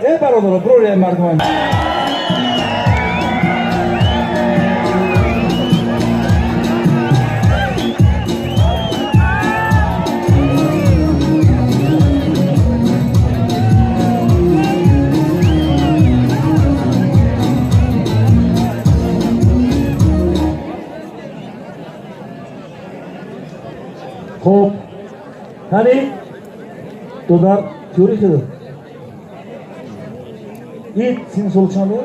برادر برو مردمان خب هنی تو در جوری شده این سین سلچانه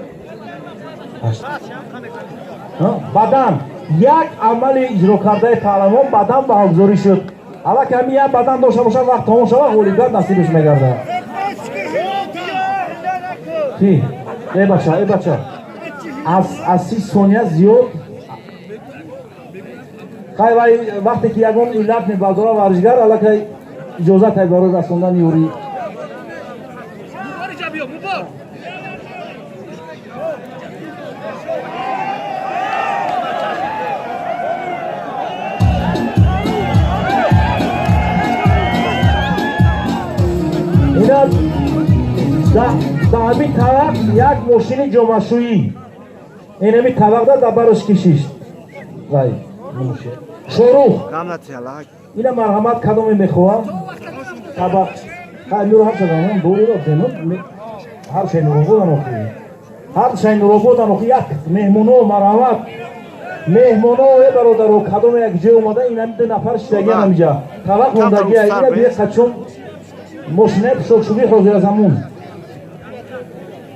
بدن یک عمل اجرا کرده تعلیمان بدن به افزاری شد حالا کمی یک بدن داشته باشه وقت تمام شود غولیگرد نصیبش میگرده چی؟ ای بچه از 30 ثانیه زیاد خیلی وقتی که یکون علت میبرداره ورزشگر حالا که اجازه های برای رسوندن یوری اینا در همین طبق یک ماشین جمعشویی این همین طبق در برش کشیش وای نموشه شروع اینا مرحمت کدومی میخواه طبق خیلی رو هر شدن دوری رو بینم هر شای نورو بودن اخی هر شای نورو بودن اخی یک مهمونو مرحمت مهمونو برادر رو کدوم یک جای اومده این هم 2 نفر شدگی نمیجا طبق موندگی اینا بیه خچون مشنب شوشوبی حضور زمون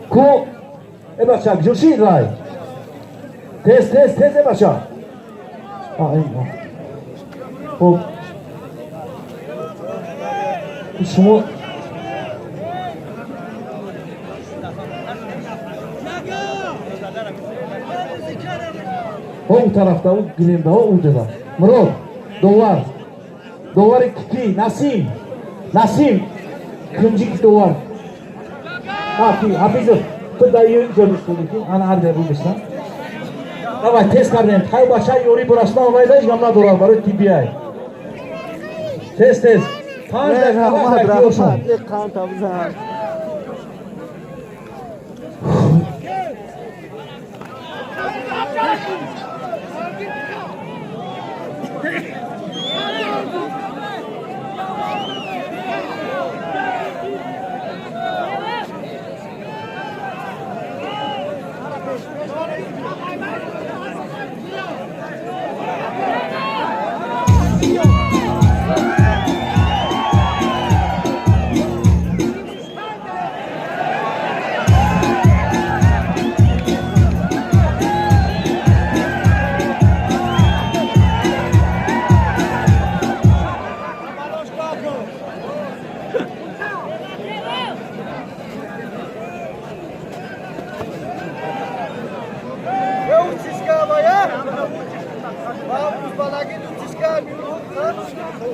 کو ای بچه جوشید رای تیز ای بچه خب شما اون طرف دا اون گلنده ها اون جدا مراد دوار کی نسیم کنجی دوار حافظ تو دایی جلوش کنی که آن هر درو بشتن اوه تست کردیم خیلی باشه یوری برشنا آمایده ایش گمنا دوران برای تی بی آی تست 5 دقیقه وقت بکیوشون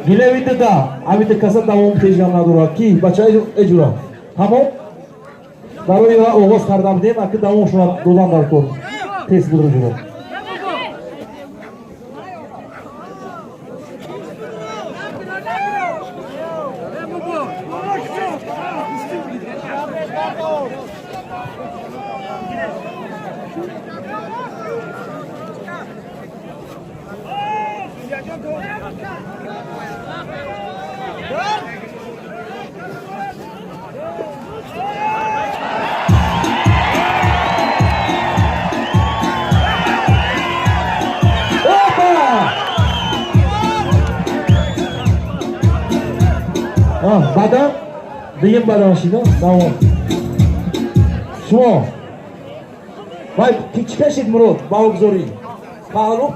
گله ویده دا امیده کسا دوام تیجگم نداره کی بچه اجورا تمام برای را آغاز کردم دیم اکی دوام شما دولان دار کن تیز بدرو جورا بدن دیگه بدن شیده تمام شما باید پیچ کشید مراد با بگذاری پهلو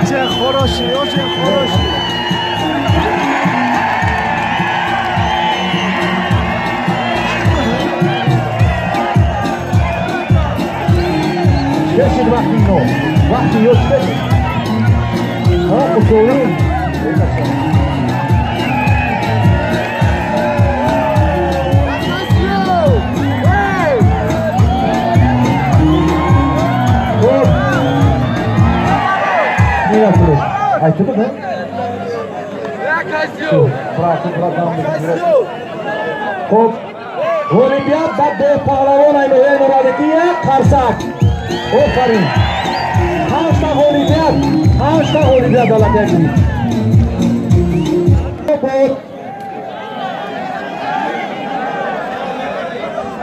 چه خوراشی کشید وقتی یوش کشید اصولی Mira, ay, ¿qué pasa? خب اولیمپیاد بعد دو پهلوان اینوی مرادتی یک خرسک آفرین 8 تا اولیمپیاد 8 تا اولیمپیاد دولت یک بود